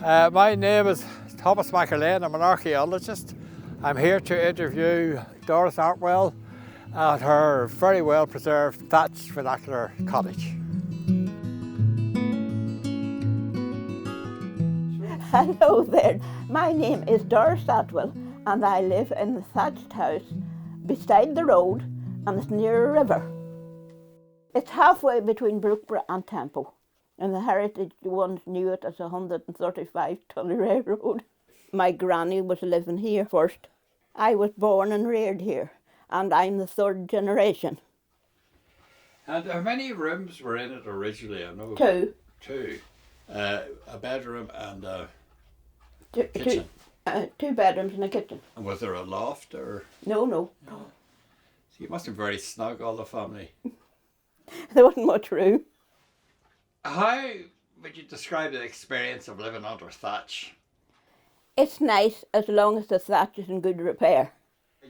My name is Thomas McAlane. I'm an archaeologist. I'm here to interview Doris Atwell at her very well preserved thatched vernacular cottage. Hello there, my name is Doris Atwell and I live in the thatched house beside the road and it's near a river. It's halfway between Brookborough and Tempo, and the heritage ones knew it as 135 Tully Road. My granny was living here first. I was born and reared here and I'm the third generation. And how many rooms were in it originally? I know. Two. Two. A bedroom and a Kitchen. Two bedrooms and a kitchen. And was there a loft or? No. So you must have been very snug, all the family. There wasn't much room. How would you describe the experience of living under thatch? It's nice as long as the thatch is in good repair.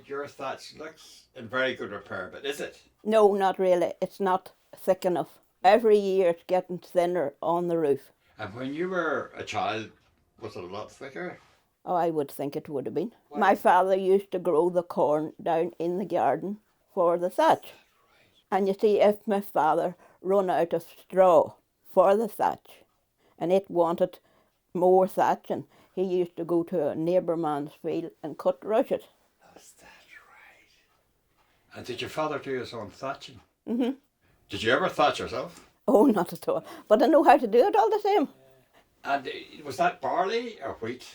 Your thatch looks in very good repair, but is it? No, not really. It's not thick enough. Every year it's getting thinner on the roof. And when you were a child, was it a lot thicker? Oh, I would think it would have been. Why? My father used to grow the corn down in the garden for the thatch. Right. And you see, if my father run out of straw for the thatch and it wanted more thatching, he used to go to a neighbour man's field and cut rushes. Is that right? And did your father do his own thatching? Mm-hmm. Did you ever thatch yourself? Oh, not at all. But I know how to do it all the same. And was that barley or wheat?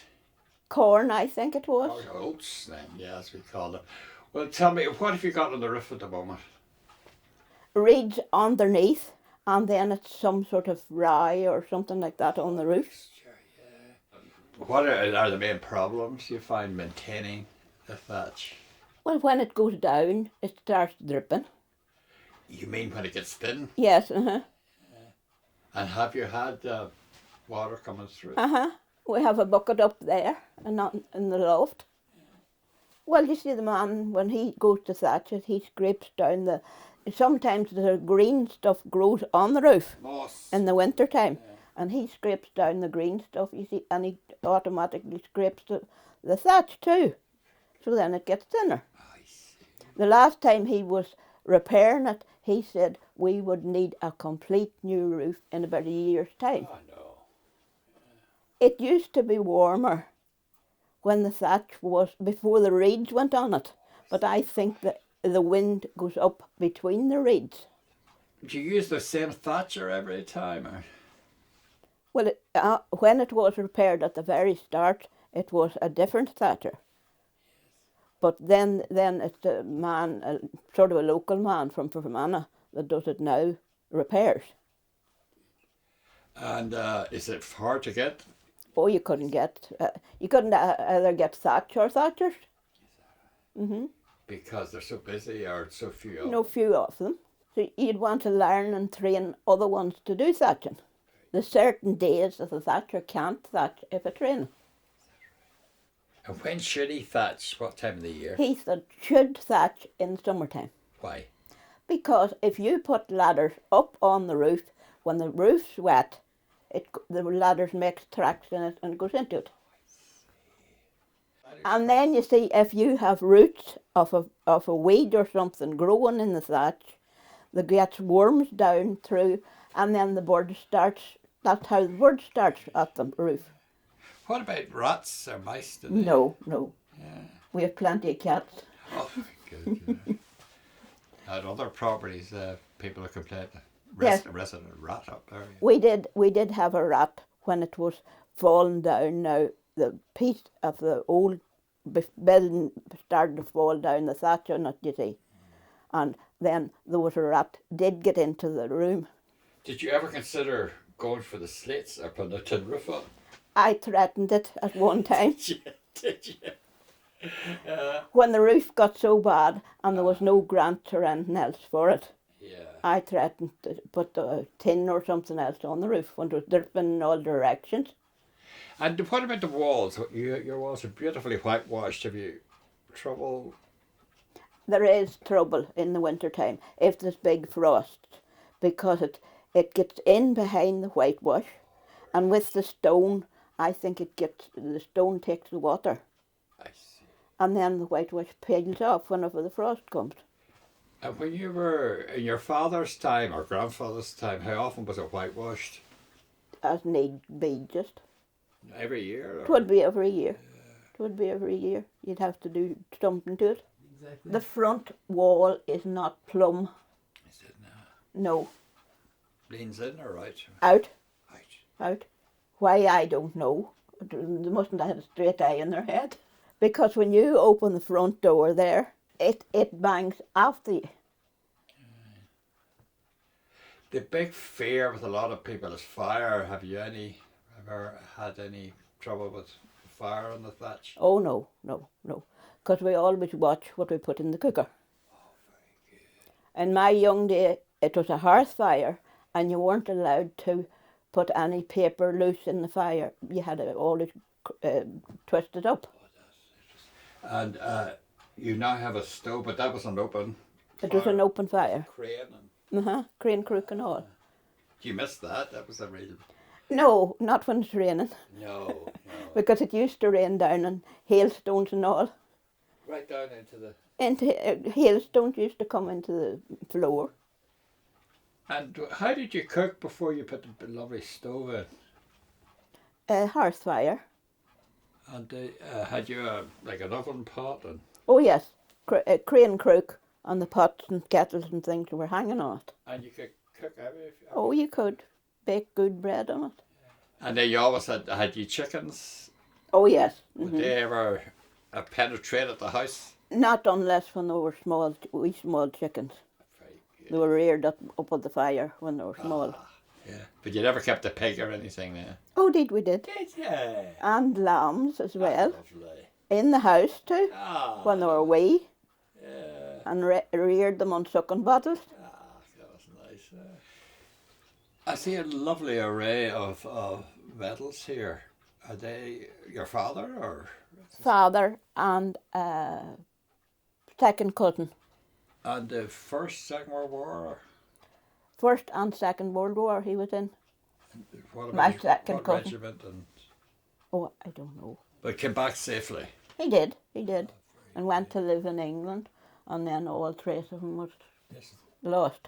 Corn, I think it was. Or oats then, yeah, as we call them. Well, tell me, what have you got on the roof at the moment? Reeds underneath, and then it's some sort of rye or something like that on the roof. Sure, yeah. What are the main problems you find maintaining the thatch? Well, when it goes down, it starts dripping. You mean when it gets thin? Yes, uh-huh. And have you had water coming through? Uh-huh. We have a bucket up there and not in the loft. Well, you see the man, when he goes to thatch it, he scrapes down the... Sometimes the green stuff grows on the roof. Moss. In the winter time. Yeah. And he scrapes down the green stuff, you see, and he automatically scrapes the thatch too. So then it gets thinner. I see. The last time he was repairing it, he said we would need a complete new roof in about a year's time. I know. It used to be warmer when the thatch was, before the reeds went on it. But I think that the wind goes up between the reeds. Do you use the same thatcher every time? Or? Well, when it was repaired at the very start, it was a different thatcher. But then it's a man, sort of a local man from Fermanagh that does it now, repairs. And is it hard to get? Oh, you couldn't either get thatch or thatchers. Mm-hmm. Because they're so busy or so few of them? No, few of them. So you'd want to learn and train other ones to do thatching. There's certain days that the thatcher can't thatch if it's raining. And when should he thatch? What time of the year? He should thatch in summertime. Why? Because if you put ladders up on the roof, when the roof's wet, the ladders makes tracks in it and goes into it. And then you see, if you have roots of a weed or something growing in the thatch, that gets worms down through, and then the bird starts. That's how the bird starts at the roof. What about rats or mice? No. Yeah. We have plenty of cats. Oh, good. Yeah. At other properties, people are complaining. Yes. Resident rat up there. Yeah. We did have a rat when it was falling down. Now the piece of the old building started to fall down the thatch on it, you see, and then there was a rat did get into the room. Did you ever consider going for the slates or putting a tin roof on? I threatened it at one time. Did you? When the roof got so bad and there was no grant or anything else for it, Yeah. I threatened to put a tin or something else on the roof when it was dripping in all directions. And what about the walls? Your walls are beautifully whitewashed. Have you trouble? There is trouble in the winter time if there's big frost, because it gets in behind the whitewash, and with the stone I think the stone takes the water. I see. And then the whitewash peels off whenever the frost comes. And when you were in your father's time or grandfather's time, how often was it whitewashed? As need be, just. Every year? It would be every year. It would be every year. You'd have to do something to it. Exactly. The front wall is not plumb. Is it now? No. Leans in or right? Out. Right. Out. Why, I don't know. They mustn't have a straight eye in their head. Because when you open the front door there, it bangs after you. The big fear with a lot of people is fire. Have you ever had any trouble with fire on the thatch? Oh, no. Because we always watch what we put in the cooker. Oh, very good. In my young day, it was a hearth fire, and you weren't allowed to put any paper loose in the fire. You had to always twist it up. Oh, that's interesting. And you now have a stove, but that was an open It was an open fire. crane. And Crane, crook and all. you missed that? That was a real... No, not when it's raining. No. Because it used to rain down and hailstones and all. Right down into the... Hailstones used to come into the floor. And how did you cook before you put the lovely stove in? A hearth fire. And had you like an oven pot? And Oh yes, crane crook and the pots and kettles and things were hanging on it. you could cook everything? Oh, you could bake good bread on it. And then you always had you chickens? Oh yes. Would they ever penetrate the house? Not unless when they were wee small chickens. Very good. They were reared up at the fire when they were small. Yeah. But you never kept a pig or anything there? Oh, we did. Did you? And lambs as well. Lovely. In the house too, Ah, when they were wee. yeah. And reared them on sucking bottles. Ah, that was nice. I see a lovely array of medals here. Are they your father or? Father and second cousin. And the First, Second World War? Or First and Second World War he was in. what about My second what cousin. regiment? And, Oh, I don't know. but came back safely. He did. And went to live in England, and then all trace of him was Yes. lost.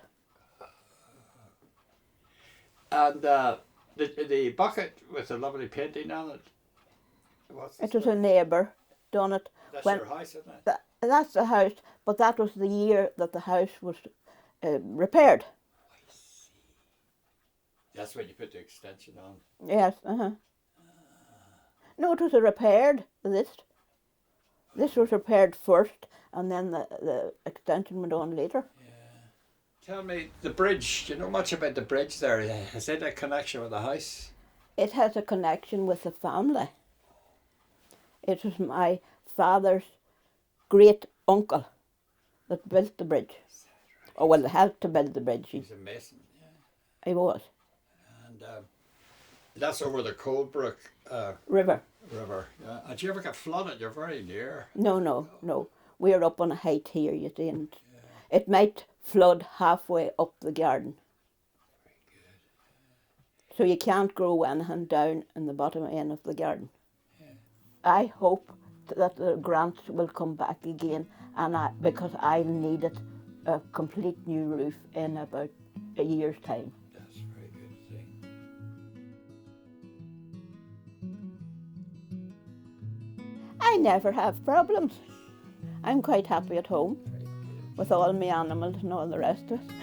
And the bucket with the lovely painting on it. What's It was a neighbour done it. That's when- your house, isn't it? That's the house, but that was the year that the house was repaired. I see. That's when you put the extension on. Yes, No, it was a repaired, this. This was repaired first, and then the extension went on later. Tell me, the bridge, do you know much about the bridge there? Has it a connection with the house? It has a connection with the family. It was my father's great uncle that built the bridge. Oh, well, helped to build the bridge. He's a mason, yeah. He was. And that's over the Coldbrook River. River. Yeah. And do you ever get flooded? You're very near. No. We're up on a height here, you see, and it might flood halfway up the garden. Very good. So you can't grow anything down in the bottom end of the garden. I hope that the grants will come back again, and because I'll need it a complete new roof in about a year's time. That's a very good thing. I never have problems. I'm quite happy at home with all my animals and all the rest of it.